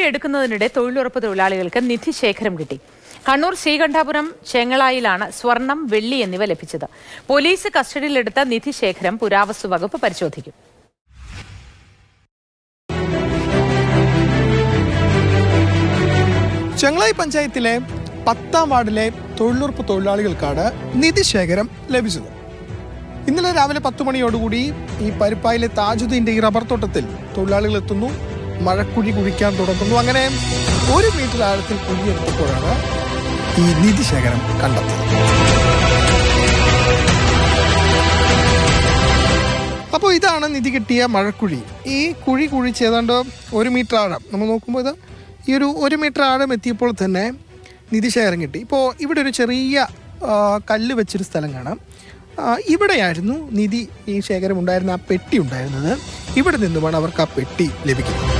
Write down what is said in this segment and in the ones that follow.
എടുക്കുന്നതിനിടെ തൊഴിലുറപ്പ് തൊഴിലാളികൾക്ക് നിധി ശേഖരം കിട്ടി. കണ്ണൂർ ശ്രീകണ്ഠാപുരം ചെങ്ങളായിലാണ് സ്വർണം, വെള്ളി എന്നിവ ലഭിച്ചത്. പോലീസ് കസ്റ്റഡിയിലെടുത്ത നിധി ശേഖരം പുരാവസ്തു വകുപ്പ് പരിശോധിക്കും. ചെങ്ങളായി പഞ്ചായത്തിലെ 10ാം വാർഡിലെ തൊഴിലുറപ്പ് തൊഴിലാളികൾക്കാണ് നിധി ശേഖരം ലഭിച്ചത്. ഇന്നലെ രാവിലെ 10 മണിയോടുകൂടി ഈ പരുപ്പായിലെ താജുദ്ദീന്റെ ഈ റബ്ബർ തോട്ടത്തിൽ തൊഴിലാളികൾ എത്തുന്നു. മഴക്കുഴി കുഴിക്കാൻ തുടങ്ങുന്നു. അങ്ങനെ 1 മീറ്റർ ആഴത്തിൽ കുഴിയെടുത്തപ്പോഴാണ് ഈ നിധി ശേഖരം കണ്ടെത്തിയത്. അപ്പോൾ ഇതാണ് നിധി കിട്ടിയ മഴക്കുഴി. ഈ കുഴി കുഴിച്ച് ഏതാണ്ട് 1 മീറ്റർ ആഴം നമ്മൾ നോക്കുമ്പോൾ ഇത് ഈ 1 മീറ്റർ ആഴം എത്തിയപ്പോൾ തന്നെ നിധി ശേഖരം കിട്ടി. ഇപ്പോൾ ഇവിടെ ഒരു ചെറിയ കല്ല് വെച്ചൊരു സ്ഥലം കാണാം. ഇവിടെയായിരുന്നു നിധി ഈ ശേഖരം ഉണ്ടായിരുന്ന ആ പെട്ടി ഉണ്ടായിരുന്നത്. ഇവിടെ നിന്നുമാണ് അവർക്ക് ആ പെട്ടി ലഭിക്കുന്നത്.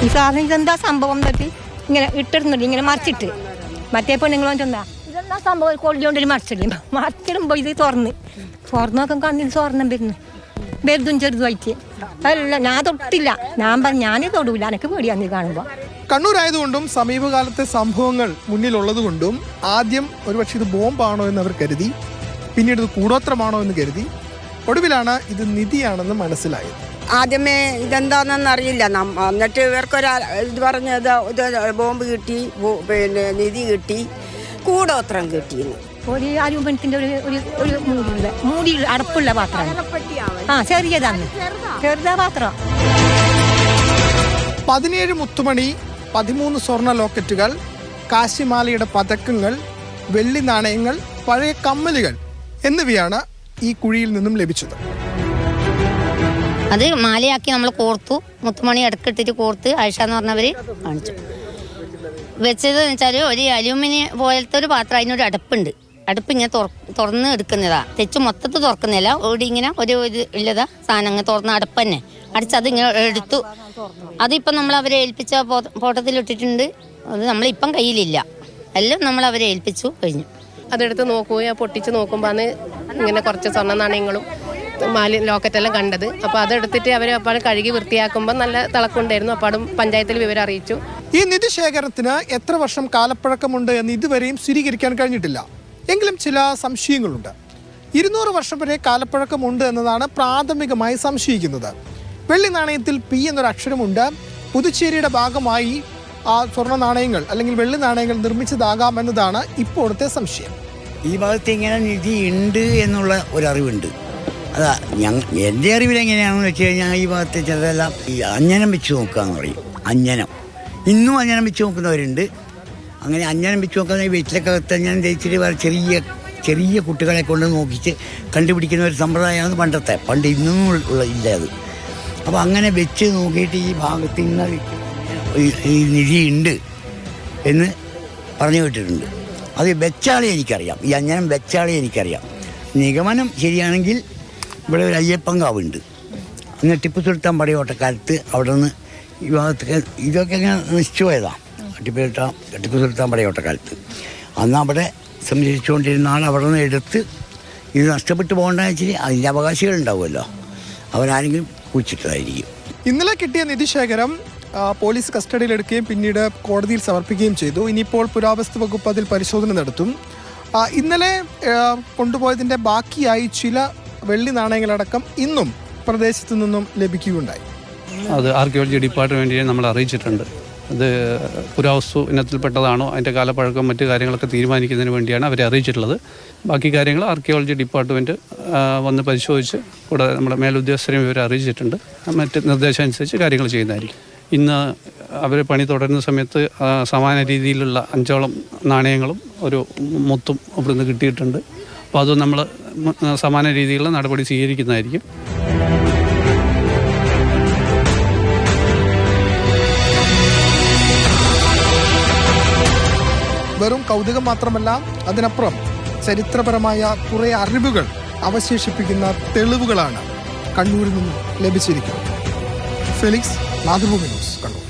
ഈ സാധനം ഇതെന്താ സംഭവം തട്ടി ഇങ്ങനെ ഇട്ടിരുന്നുണ്ട്, ഇങ്ങനെ മറിച്ചിട്ട് മറ്റേ പെണ്ണുങ്ങളോ ചെന്നാ ഇതെന്താ സംഭവം കൊള്ളിയോണ്ടൊരു മറിച്ചിടുമ്പോൾ ഇത് തുറന്നൊക്കെ കണ്ണിൽ സ്വർണ്ണം വലുതും ചെറുതുമായിട്ട് അല്ല. ഞാൻ തൊട്ടില്ല, ഞാൻ പറഞ്ഞു ഞാനേ തൊടൂല, എനിക്ക് പേടിയാന്ന് കാണുമ്പോൾ. കണ്ണൂരായതുകൊണ്ടും സമീപകാലത്തെ സംഭവങ്ങൾ മുന്നിലുള്ളതുകൊണ്ടും ആദ്യം ഒരുപക്ഷെ ഇത് ബോംബാണോ എന്ന് അവർ കരുതി, പിന്നീട് ഇത് കൂടോത്രമാണോ എന്ന് കരുതി. ഒടുവിലാണ് ഇത് നിധിയാണെന്ന് മനസ്സിലായത്. ആദ്യമേ ഇതെന്താണെന്ന് അറിയില്ല. എന്നിട്ട് ഇവർക്കൊരു ഇത് പറഞ്ഞത് ഇത് ബോംബ് കിട്ടി, പിന്നെ നിധി കിട്ടി, കൂടോത്രം കിട്ടിയെന്ന്. ഒരു അലൂമിനിയത്തിന്റെ ഒരു മൂടി അടപ്പുള്ള പാത്രമാണ്. ചെറിയതാണ്, ചെറുതാ പാത്രം. 17 മുത്തുമണി, 13 സ്വർണ്ണ ലോക്കറ്റുകൾ, കാശിമാലയുടെ പതക്കങ്ങൾ, വെള്ളി നാണയങ്ങൾ, പഴയ കമ്മലുകൾ എന്നിവയാണ് ഈ കുഴിയിൽ നിന്നും ലഭിച്ചത്. അത് മാലയാക്കി നമ്മൾ കോർത്തു, മുത്തുമണി ഇടക്കിട്ടിട്ട് കോർത്ത് ആയിഷ എന്ന് പറഞ്ഞവർ കാണിച്ചു വെച്ചത് വെച്ചാൽ ഒരു അലൂമിനിയം പോലത്തെ ഒരു പാത്രം, അതിനൊരു അടുപ്പുണ്ട്. അടുപ്പ് ഇങ്ങനെ തുറന്ന് എടുക്കുന്നതാ, തെച്ച് മൊത്തത്തിൽ തുറക്കുന്നില്ല. ഓടി ഇങ്ങനെ ഒരു ഇല്ലതാ സാധനം ഇങ്ങനെ തുറന്ന് അടുപ്പ് തന്നെ അടിച്ചത് ഇങ്ങനെ എടുത്തു. അതിപ്പം നമ്മൾ അവരെ ഏൽപ്പിച്ച ഫോട്ടോത്തിലിട്ടിട്ടുണ്ട്. അത് നമ്മളിപ്പം കയ്യിലില്ല, എല്ലാം നമ്മൾ അവരെ ഏൽപ്പിച്ചു കഴിഞ്ഞു. അതെടുത്ത് നോക്കുകയും പൊട്ടിച്ച് നോക്കുമ്പോൾ അന്ന് ഇങ്ങനെ കുറച്ച് സ്വർണ്ണ നാണയങ്ങളും ലോക്കറ്റെല്ലാം കണ്ടത്. അപ്പോൾ അതെടുത്തിട്ട് അവർ അപ്പോൾ കഴുകി വൃത്തിയാക്കുമ്പോൾ നല്ല തിളക്കുണ്ടായിരുന്നു. അപ്പോൾ പഞ്ചായത്തിൽ വിവരം അറിയിച്ചു. ഈ നിധി ശേഖരത്തിന് എത്ര വർഷം കാലപ്പഴക്കമുണ്ട് എന്ന് ഇതുവരെയും സ്ഥിരീകരിക്കാൻ കഴിഞ്ഞിട്ടില്ല. എങ്കിലും ചില സംശയങ്ങളുണ്ട്. 200 വർഷം വരെ കാലപ്പഴക്കമുണ്ട് എന്നതാണ് പ്രാഥമികമായി സംശയിക്കുന്നത്. വെള്ളി നാണയത്തിൽ പി എന്നൊരു അക്ഷരമുണ്ട്. പുതുച്ചേരിയുടെ ഭാഗമായി ആ സ്വർണ്ണ നാണയങ്ങൾ അല്ലെങ്കിൽ വെള്ളി നാണയങ്ങൾ നിർമ്മിച്ചതാകാം എന്നതാണ് ഇപ്പോഴത്തെ സംശയം. ഈ ഭാഗത്ത് ഇങ്ങനെ നിധി ഉണ്ട് എന്നുള്ള ഒരറിവുണ്ട്. അതാ എൻ്റെ അറിവിൽ എങ്ങനെയാണെന്ന് വെച്ച് കഴിഞ്ഞാൽ ഈ ഭാഗത്ത് ചിലതെല്ലാം ഈ അഞ്ജനം വെച്ച് നോക്കുക എന്ന് പറയും. അഞ്ജനം ഇന്നും അഞ്ജനം വെച്ച് നോക്കുന്നവരുണ്ട്. അങ്ങനെ അഞ്ജനം വെച്ച് നോക്കുന്ന വീട്ടിലൊക്കെ അഞ്ജനം തേച്ചിട്ട് വേറെ ചെറിയ ചെറിയ കുട്ടികളെ കൊണ്ട് നോക്കിച്ച് കണ്ടുപിടിക്കുന്ന ഒരു സമ്പ്രദായമാണ് പണ്ട് ഇന്നും ഇല്ല അത്. അപ്പോൾ അങ്ങനെ വെച്ച് നോക്കിയിട്ട് ഈ ഭാഗത്ത് ഇന്ന ഈ നിധി ഉണ്ട് എന്ന് പറഞ്ഞു കേട്ടിട്ടുണ്ട്. അത് വെച്ചാളെ എനിക്കറിയാം, ഈ അഞ്ജനം വെച്ചാളെ എനിക്കറിയാം. നിഗമനം ശരിയാണെങ്കിൽ ഇവിടെ ഒരു അയ്യപ്പൻകാവുണ്ട്. അന്ന് ടിപ്പു സുൽത്താൻ പടയോട്ടക്കാലത്ത് അവിടെ നിന്ന് ഈ ഭാഗത്തൊക്കെ ഇതൊക്കെ ഇങ്ങനെ നശിച്ചു പോയതാണ്. ടിപ്പു സുൽത്താൻ പടയോട്ടക്കാലത്ത് അന്ന് അവിടെ സംരക്ഷിച്ചുകൊണ്ടിരുന്ന ആൾ അവിടെ നിന്ന് എടുത്ത് ഇത് നഷ്ടപ്പെട്ടു പോകേണ്ടതെന്ന് വെച്ചാൽ അതിൻ്റെ അവകാശികൾ ഉണ്ടാവുമല്ലോ, അവരാരെങ്കിലും കുഴിച്ചിട്ടതായിരിക്കും. ഇന്നലെ കിട്ടിയ നിധി ശേഖരം പോലീസ് കസ്റ്റഡിയിലെടുക്കുകയും പിന്നീട് കോടതിയിൽ സമർപ്പിക്കുകയും ചെയ്തു. ഇനിയിപ്പോൾ പുരാവസ്തു വകുപ്പ് അതിൽ പരിശോധന നടത്തും. ഇന്നലെ കൊണ്ടുപോയതിൻ്റെ ബാക്കിയായി ചില വെള്ളി നാണയങ്ങളടക്കം ഇന്നും പ്രദേശത്തു നിന്നും ലഭിക്കുകയുണ്ടായി. അത് ആർക്കിയോളജി ഡിപ്പാർട്ട്മെൻറ്റിനെ നമ്മൾ അറിയിച്ചിട്ടുണ്ട്. അത് പുരാവസ്തു ഇനത്തിൽപ്പെട്ടതാണോ അതിൻ്റെ കാലപ്പഴക്കം മറ്റു കാര്യങ്ങളൊക്കെ തീരുമാനിക്കുന്നതിന് വേണ്ടിയാണ് അവരെ അറിയിച്ചിട്ടുള്ളത്. ബാക്കി കാര്യങ്ങൾ ആർക്കിയോളജി ഡിപ്പാർട്ട്മെൻറ്റ് വന്ന് പരിശോധിച്ച് കൂടാതെ നമ്മുടെ മേലുദ്യോഗസ്ഥരെയും ഇവരെ അറിയിച്ചിട്ടുണ്ട്. മറ്റ് നിർദ്ദേശം അനുസരിച്ച് കാര്യങ്ങൾ ചെയ്യുന്നതായിരിക്കും. ഇന്ന് അവർ പണി തുടരുന്ന സമയത്ത് സമാന രീതിയിലുള്ള 5ഓളം നാണയങ്ങളും ഒരു മുത്തും ഇവിടുന്ന് കിട്ടിയിട്ടുണ്ട്. അപ്പോൾ അത് നമ്മൾ സമാന രീതിയിലുള്ള നടപടി സ്വീകരിക്കുന്നതായിരിക്കും. വെറും കൗതുകം മാത്രമല്ല, അതിനപ്പുറം ചരിത്രപരമായ കുറേ അറിവുകൾ അവശേഷിപ്പിക്കുന്ന തെളിവുകളാണ് കണ്ണൂരിൽ നിന്നും ലഭിച്ചിരിക്കുന്നത്. Felix, Mathrubhumi news, Kannur.